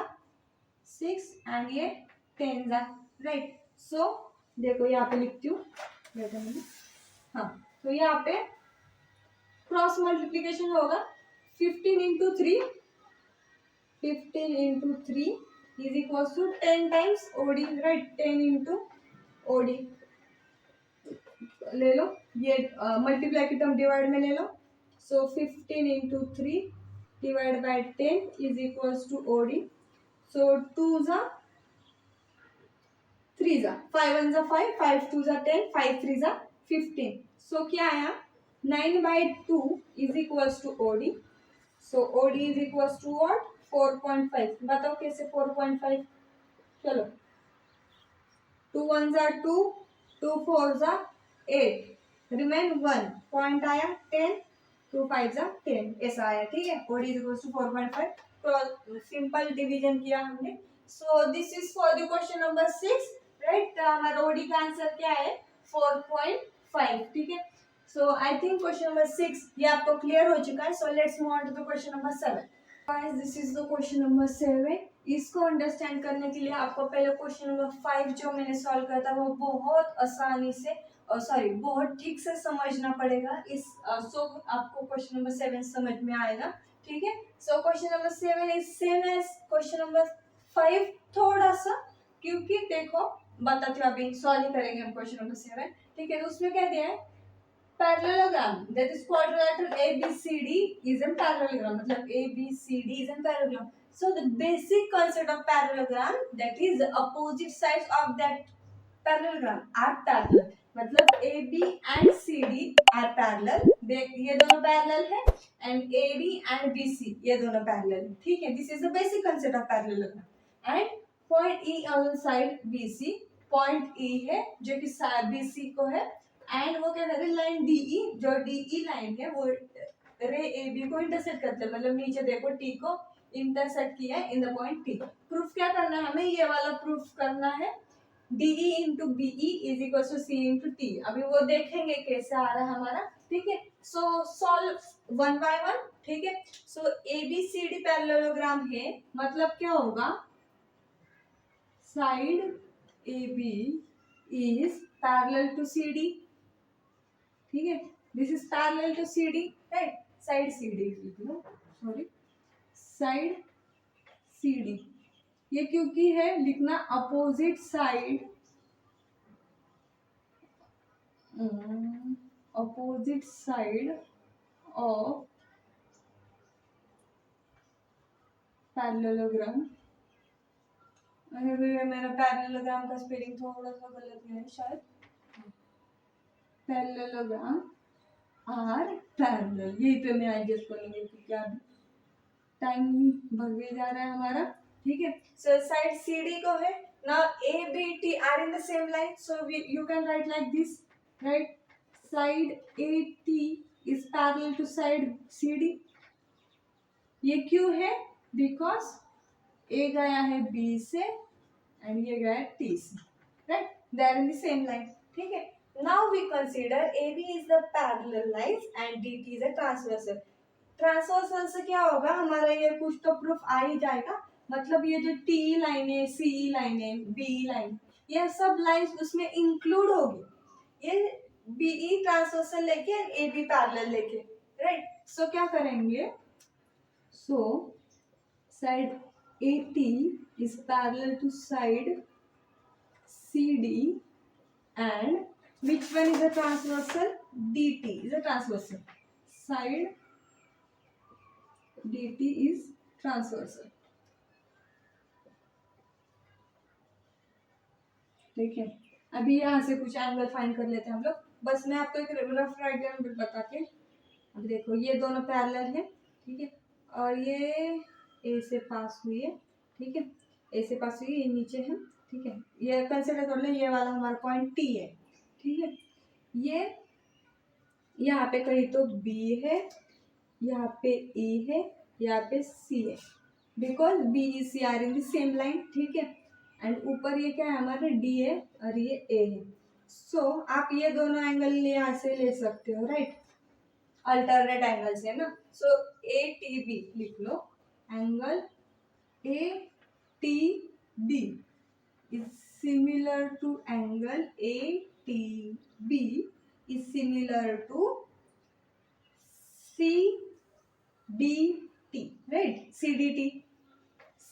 6 एंड ये 10 जा, राइट। सो देखो यहाँ पे लिखती हूँ, हाँ। तो यहाँ पे क्रॉस मल्टीप्लीकेशन होगा, 15 into 3, 15 into 3 is equal to 10 times OD, right. 10 into OD ले लो, ये मल्टीप्लाई की टर्म डिवाइड में ले लो। So 15 into 3 divide by 10 is equal to OD. So 2 जा 3 जा 5 1 जा 5, 5 2 जा 10, 5 3 जा 15। सो क्या आया, 9/2 is equal to OD. So OD is equal to what, 4.5। बताओ कैसे 4.5, चलो 2 1 जा 2, 2 4 जा 8, रिमेन 1 पॉइंट आया 10, 2 5 जा 10, ऐसा आया, ठीक है। ओडी इज इक्वल टू 4.5, तो सिंपल डिवीजन किया हमने। So this is for the question number 6, right. हमारा ओडी का आंसर क्या है, 4.5, ठीक है। So I think question number 6 ये आपको क्लियर हो चुका है। So let's move on to the question number 7। Guys this is the question number 7। इसको अंडरस्टैंड करने के लिए आपको पहले क्वेश्चन नंबर 5 जो मैंने सॉल्व किया था वो बहुत आसानी से, सॉरी बहुत ठीक से समझना पड़ेगा। इस सो आपको क्वेश्चन नंबर 7 समझ में आएगा, ठीक है। So question number 7 is same as question number 5 थोड़ा सा, क्योंकि देखो बताती हूँ, अभी सॉल्व करेंगे हम क्वेश्चन नंबर 7, ठीक है। तो उसमें क्या दिया है, parallelogram, that is quadrilateral ABCD is a parallelogram, मतलब ABCD is a parallelogram. So the basic concept of parallelogram, that is the opposite sides of that parallelogram are parallel, मतलब AB and CD are parallel, ये दोनों parallel है, and AD and BC ये दोनों parallel है, ठीक है। This is the basic concept of parallelogram. And point E on side BC, point E है जो कि BC को है एंड वो क्या कर रहे हैं, लाइन डीई, जो डीई लाइन है वो रे ए बी को इंटरसेक्ट करते हैं, मतलब नीचे देखो टी को इंटरसेक्ट किया है in the point T. Proof क्या करना है हमें, ये वाला प्रूफ करना है, DE into BE is equal to C into T. अभी वो देखेंगे कैसे आ रहा है हमारा, ठीक है। So solve one by one, ठीक है। So A B C D parallelogram है, मतलब क्या होगा, side A B is parallel to C D, ठीक है। This is parallel to C D, right. Side C D लिख लो, सॉरी साइड सी डी, ये क्योंकि है लिखना opposite side, opposite side of parallelogram. मेरा पैरेललोग्राम का स्पेलिंग थोड़ा सा गलत है शायद, पैरेललोग्राम आर पैरेलल, यही पे मैं एडजस्ट करूंगी क्योंकि अभी टाइम भगे जा रहा है हमारा, ठीक है। सो साइड सी डी को है, now A B T are in the same line, so you can write like this, right. Side A T is parallel to side C D, ये क्यों है, बिकॉज ए गया है बी से and ये गया है टी से, right, they are in the same line, ठीक है। Now we consider A B is the parallel line and D T is a transversal. Transversal से क्या होगा हमारा, ये कुछ तो प्रूफ आ ही जाएगा, मतलब ये जो टी लाइन है, सी लाइन है, बी लाइन, ये सब लाइंस उसमें इंक्लूड होगी, ये बीई ट्रांसवर्सल लेके एंड ए बी पैरेलल लेके, राइट। सो क्या करेंगे, so side A T is parallel to side C D and which one is a transversal, dt is a transversal, side dt is transversal, ठीक है। अभी यहाँ से कुछ एंगल फाइंड कर लेते हैं हम लोग, बस मैं आपको एक रफ आइडिया बता के, अब देखो ये दोनों पैरेलल है, ठीक है, और ये ए से पास हुई है, ठीक है, ए से पास हुई, ये नीचे है, ठीक है। ये कंसिडर कर ले, ये वाला हमारा पॉइंट टी है, ठीक है। ये यहाँ पे कहीं तो B है, यहाँ पे E है, यहाँ पे C है, because B E C are in the same line, ठीक है। एंड ऊपर ये क्या है हमारे D है और ये A है। सो आप ये दोनों एंगल यहाँ से ले सकते हो, राइट, अल्टरनेट एंगल्स है ना। सो ए टी बी लिख लो, angle A T B is similar to angle A T B is similar to CDT, right? CDT,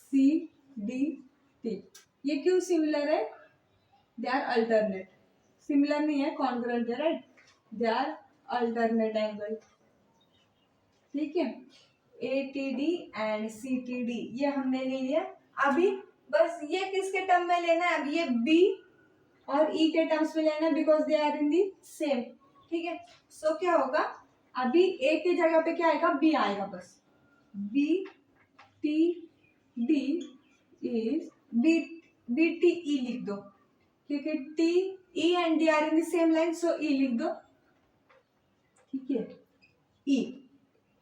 CDT, ये क्यों सिमिलर है, दे आर अल्टरनेट, सिमिलर नहीं है, कॉन्ग्रुएंट है, right, they are alternate angle, ठीक है। ATD एंड CTD ये हमने ले लिया, अभी बस ये किसके टर्म में लेना है, अब ये B और ई के टर्म्स में लेना, because they are in the same, ठीक है। सो क्या होगा, अभी ए की जगह पे क्या आएगा, बी आएगा, बस B T D is B T E लिख दो, क्योंकि T E and D are in the same line, so E लिख दो, ठीक है। E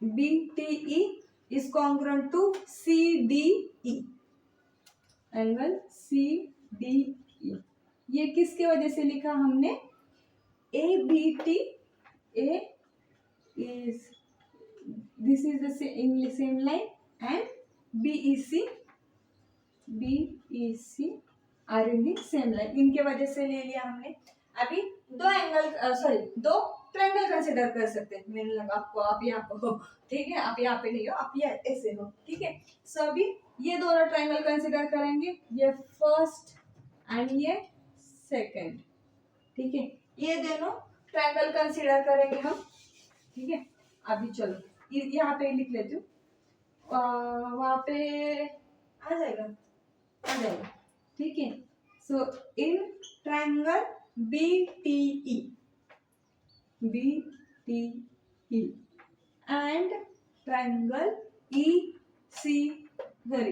B T E is congruent to C D E, angle C D E, ये किसके वजह से लिखा हमने, A B T, A is this is the same line and B E C are in the same line, इनके वजह से ले लिया हमने। अभी दो एंगल दो ट्रायंगल कंसिडर कर सकते हैं, मैंने लगा आपको, आप यहाँ पे हो, ठीक है, आप यहाँ पे नहीं हो, आप ये ऐसे हो, ठीक है। सो अभी ये दोनों ट्रायंगल कंसिडर करेंगे, ये फर्स्ट एंड ये सेकेंड, ठीक है, ये दोनों ट्रायंगल कंसीडर करेंगे हम, ठीक है। अभी चलो यहाँ पे लिख लेती हूँ, वहाँ पे आ जाएगा, ठीक है। So in triangle BTE and triangle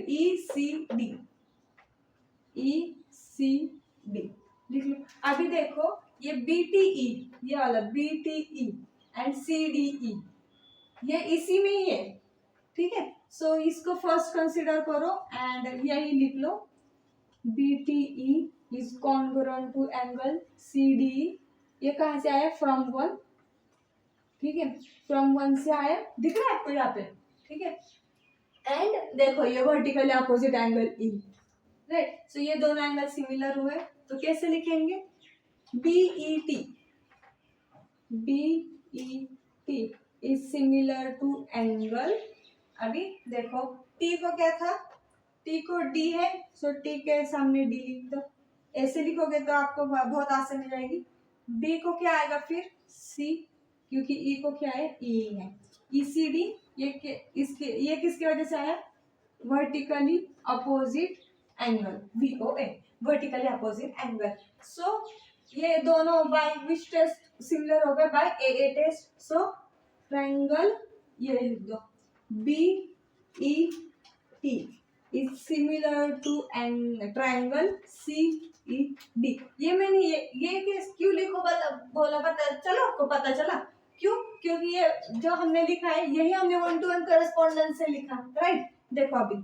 ECD लिख लो। अभी देखो ये BTE, ये वाला BTE एंड CDE, ये इसी में ही है, ठीक है। सो इसको फर्स्ट कंसिडर करो एंड यही लिख लो, BTE is congruent to angle CDE। ये कहाँ से आया, फ्रॉम वन, ठीक है, फ्रॉम वन से आया, दिख रहा है आपको यहाँ पे, ठीक है। एंड देखो ये vertical opposite angle E, right. So ये दोनों एंगल सिमिलर हुए, तो कैसे लिखेंगे, BET, BET is similar to angle, अभी देखो T को क्या था, T को D है, सो T के सामने D लिख दो, ऐसे लिखोगे तो आपको बहुत आसानी जाएगी। B को क्या आएगा फिर C, क्योंकि E को क्या है, E है। ECD ये किसकी वजह से आया, vertically opposite angle, VOA, vertically opposite angle. So ये दोनों बाय विच टेस्ट सिमिलर हो गए, by AA test. So triangle ये लिख दो, BET is similar to triangle CED। ये मैंने ये क्यों लिखो बोला, चलो आपको पता चला क्यों, क्योंकि ये जो हमने लिखा है यही हमने 1-to-1 करस्पॉन्डेंस से लिखा, राइट। देखो अभी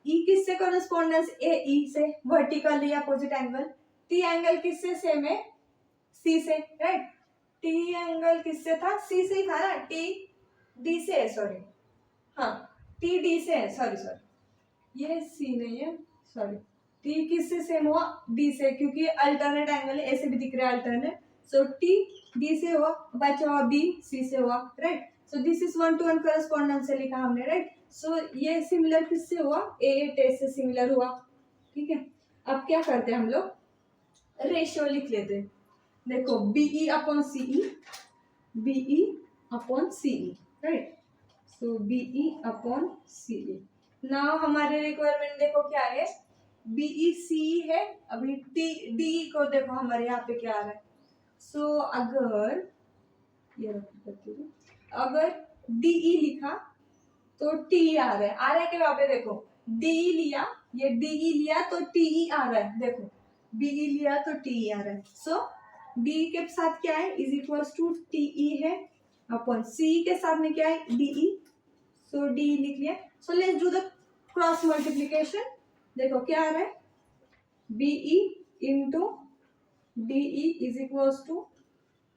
E किससे करस्पॉन्डेंस, AE से, vertically opposite angle. T angle किससे सेम है, C से, राइट। T एंगल किससे था, C से ही था ना, T D से है, सॉरी, हाँ T D से है, सॉरी ये C नहीं है, सॉरी। T किससे सेम हुआ, D से, क्योंकि अल्टरनेट एंगल है, ऐसे भी दिख रहा है अल्टरनेट। सो T D से हुआ, बचा हुआ B C से हुआ, right. So this is 1-to-1 correspondence से लिखा हमने, राइट। सो ये सिमिलर किससे हुआ, AA टेस्ट से सिमिलर हुआ, ठीक है। अब क्या करते हैं हम लोग, रेशियो लिख लेते हैं। देखो BE upon CE, BE upon CE, right. So BE upon CE। Now हमारे रिक्वायरमेंट देखो क्या है, BECE है, अभी DE को देखो हमारे यहाँ पे क्या आ रहा है। सो अगर ये अगर DE लिखा तो TE आ रहा है कि वहां पे देखो, DE लिया, ये DE लिया तो TE आ रहा है, देखो BE लिया तो TE आ रहा है। सो BE के साथ क्या है, इज इक्वल्स टू TE है अपॉन CE के साथ में क्या है, DE। सो DE लिख लिया। So let's do the cross multiplication. देखो क्या आ रहा है, BE into DE is equals to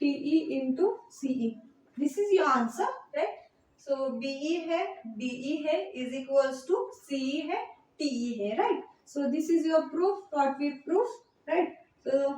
TE into CE। This is your answer, right. So BE है, DE है, इज इक्वल्स टू CE है, TE है, right. So this is your proof, what we proof, right. So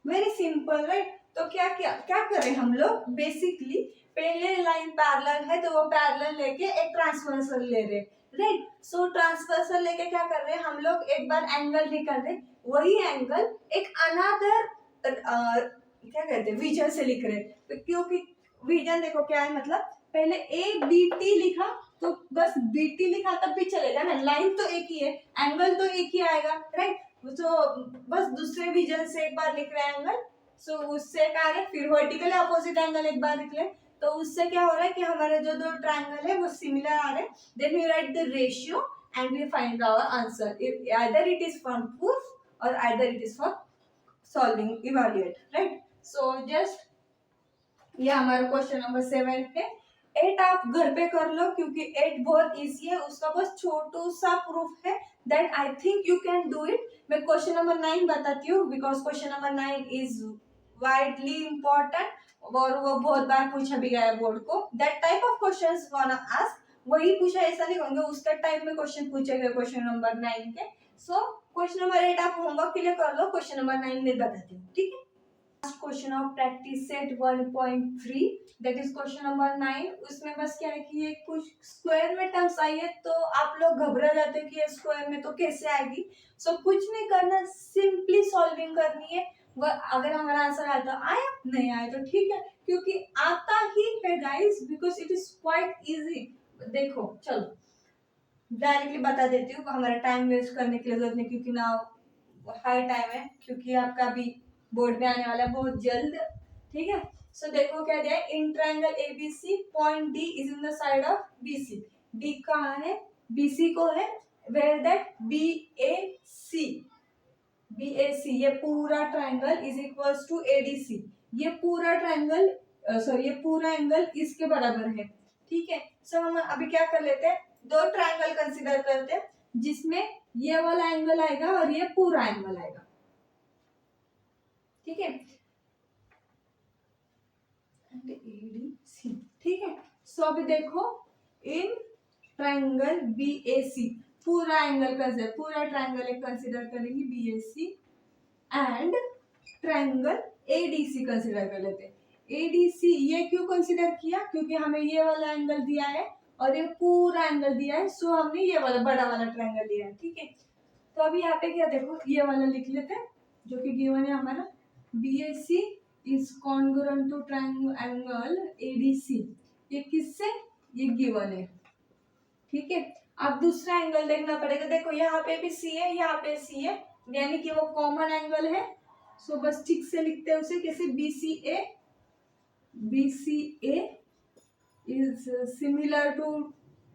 very simple, right. तो क्या क्या क्या करें हम लोग, बेसिकली पहले लाइन पैरेलल है तो वो पैरेलल लेके एक ट्रांसवर्सल ले रहे, राइट। सो ट्रांसवर्सल लेके क्या कर रहे हैं हम लोग, एक बार एंगल निकाल रहे, वही एंगल एक अनदर क्या कहते हैं, विजन से लिख रहे। तो क्योंकि विजन देखो क्या है, मतलब पहले ABT लिखा तो बस BT लिखा तब भी चलेगा ना, लाइन तो एक ही है, एंगल तो एक ही आएगा, राइट। तो बस दूसरे विजन से एक बार लिख रहे हैं एंगल। सो उससे क्या है, फिर वर्टिकल अपोजिट एंगल एक बार लिख ले, तो उससे क्या हो रहा है कि हमारे जो दो ट्रायंगल है वो सिमिलर आ रहे हैं। Then we write the ratio and we find our answer, either it is for proof और either it is for solving, evaluate, right. So just ये हमारा क्वेश्चन नंबर 7 है। 8 आप घर पे कर लो, क्योंकि 8 बहुत इजी है, उसका बस छोटू सा प्रूफ है, that I think you can do it. मैं क्वेश्चन नंबर 9 बताती हूँ, because question number 9 is widely important और वो बहुत बार पूछा भी गया है बोर्ड को। दैट टाइप ऑफ क्वेश्चंस वाना आस्क, वही पूछा, ऐसा नहीं होंगे, उसका टाइप में क्वेश्चन पूछे गए क्वेश्चन नंबर 9 के। सो क्वेश्चन नंबर 8 आप होमवर्क के लिए कर लो, क्वेश्चन नंबर 9 में बताती हूँ, ठीक है। Question of practice set 1.3, that is question number 9। उसमें बस क्या है कि ये कुछ स्क्वायर में टर्म्स आई है, तो आप लोग घबरा जाते हो कि ये स्क्वायर में तो कैसे आएगी। सो कुछ नहीं करना, सिंपली सॉल्विंग करनी है। अगर हमारा आंसर आया तो आया, नहीं आया तो ठीक है, क्योंकि आता ही है guys, because it is quite easy. देखो चलो डायरेक्टली बता देती हूँ, हमारा टाइम वेस्ट करने की जरूरत नहीं, क्योंकि ना हाई टाइम है, क्योंकि आपका भी बोर्ड में आने वाला है बहुत जल्द, ठीक है। सो देखो क्या दिया है, इन triangle ABC point D is in the side of BC। D कहाँ है, BC को है, वेयर दैट BAC BAC ये पूरा triangle is equals to ADC, ये पूरा ट्राइंगल सॉरी ये पूरा एंगल इसके बराबर है, ठीक है। सो हम अभी क्या कर लेते हैं, दो ट्राइंगल कंसीडर करते हैं जिसमें ये वाला एंगल आएगा और ये पूरा एंगल आएगा, ठीक है, ADC, ठीक है। सो अभी देखो इन ट्राइंगल BAC पूरा एंगल कंसीडर, पूरा ट्राइंगल एक कंसीडर करेंगे BAC and triangle ADC consider कर लेते हैं। ADC ये क्यों कंसीडर किया, क्योंकि हमें ये वाला एंगल दिया है और ये पूरा एंगल दिया है, सो हमने ये वाला बड़ा वाला ट्राइंगल लिया है, ठीक है। तो अभी यहाँ पे क्या देखो ये वाला लिख लेते हैं जो कि गिवन है हमारा, BAC is congruent to triangle ADC, ये किससे, ये गिवन है, ठीक है। अब दूसरा एंगल देखना पड़ेगा, देखो यहाँ पे भी C है, यहाँ पे C है, यानी कि वो कॉमन एंगल है। सो बस ठीक से लिखते हैं उसे कैसे, BCA is similar to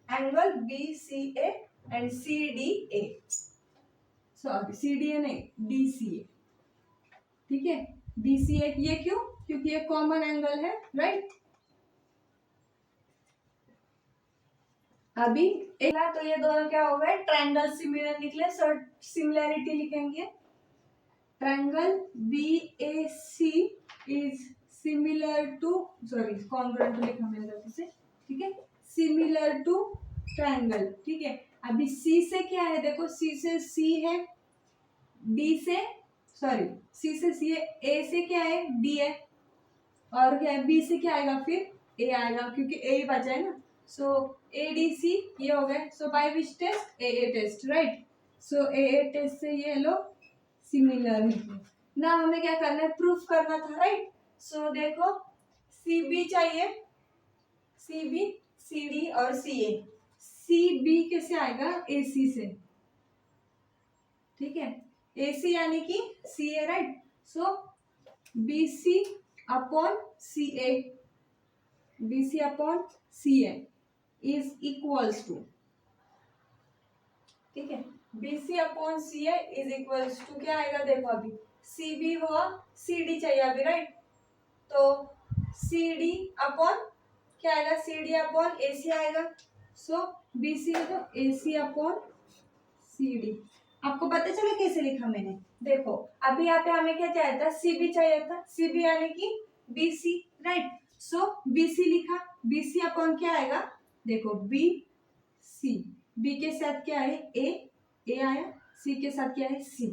angle BCA and CDA, sorry CDA नहीं DCA, ठीक है। DCA ये क्यों, क्योंकि ये कॉमन एंगल है, राइट। अभी एक तो ये दोनों क्या हो गए, ट्रायंगल सिमिलर निकले, सो सिमिलैरिटी लिखेंगे, triangle BAC is similar to, sorry congruent लिखा मैंने गलती से, ठीक है, सिमिलर टू ट्रायंगल, ठीक है। अभी C से क्या है, देखो C से C है, D से सॉरी C से C है, A से क्या है D है, और क्या है B से क्या आएगा फिर A आएगा, क्योंकि A ही बचा है ना। सो ADC ये हो गए, so by which test, AA test, right. So AA test से ये लो सिमिलर है ना, हमें क्या करना है, प्रूफ करना था, राइट। सो देखो CB चाहिए, CB CD और CA, CB कैसे आएगा, AC से, ठीक है, AC यानी कि CA, right. So BC upon CA, BC upon CA is equals to, ठीक है, BC upon CA is equals to क्या आएगा, देखो अभी CB हुआ, CD चाहिए अभी, राइट। तो CD अपॉन क्या आएगा, CD अपॉन AC आएगा। सो BC है तो AC अपॉन CD, आपको पता चला कैसे लिखा मैंने, देखो अभी यहाँ पे हमें क्या चाहिए था, CB चाहिए था, CB यानी कि BC, राइट। सो BC लिखा, BC अपॉन क्या आएगा, देखो BC, B के साथ क्या है A आया, C के साथ क्या है C,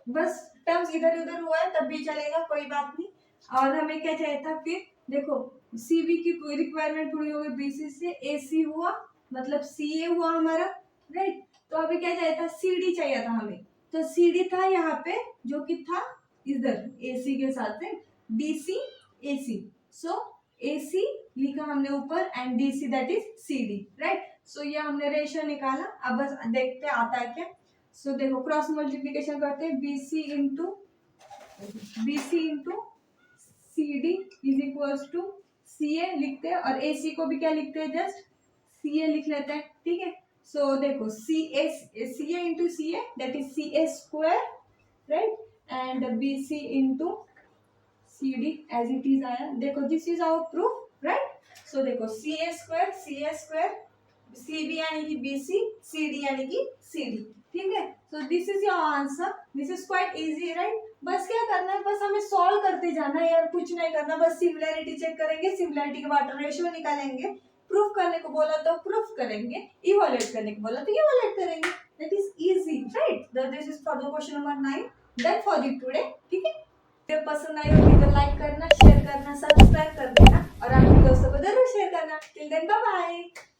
बस टर्म्स इधर उधर हुआ है तब भी चलेगा, कोई बात नहीं। और हमें क्या चाहिए था फिर, देखो CB की रिक्वायरमेंट पूरी हो गई, BC से AC हुआ, मतलब CA हुआ हमारा, राइट। तो अभी क्या चाहिए था, CD चाहिए था हमें, तो CD था यहाँ पे जो कि था इधर AC के साथ है, DC AC, सो AC लिखा हमने ऊपर and DC that is CD, right. So ये हमने रेशियो निकाला, अब बस देखते आता है क्या। सो देखो क्रॉस मल्टीप्लिकेशन करते हैं, BC into CD is equals to CA लिखते हैं, और AC को भी क्या लिखते हैं, जस्ट CA लिख लेते हैं, ठीक है। सो देखो CA into CA that is CA square, right, and BC into CD as it is आया, देखो this is our proof, right. So देखो CA स्क्वायर CB यानी कि BC, CD यानी कि CD, ठीक है। So this is your answer, this is quite easy, right. बस क्या करना है, बस हमें सॉल्व करते जाना है यार, कुछ नहीं करना, बस सिमिलैरिटी चेक करेंगे, सिमिलैरिटी के बाद रेशियो निकालेंगे, प्रूफ करने को बोला तो प्रूफ करेंगे, इवैल्यूएट करने को बोला तो इवैल्यूएट करेंगे, that is easy, right. This is for the question number 9 that for the today, ठीक है। वीडियो पसंद आई होगी तो लाइक करना, शेयर करना, सब्सक्राइब कर देना और अपने दोस्तों को जरूर शेयर करना। Till then bye bye.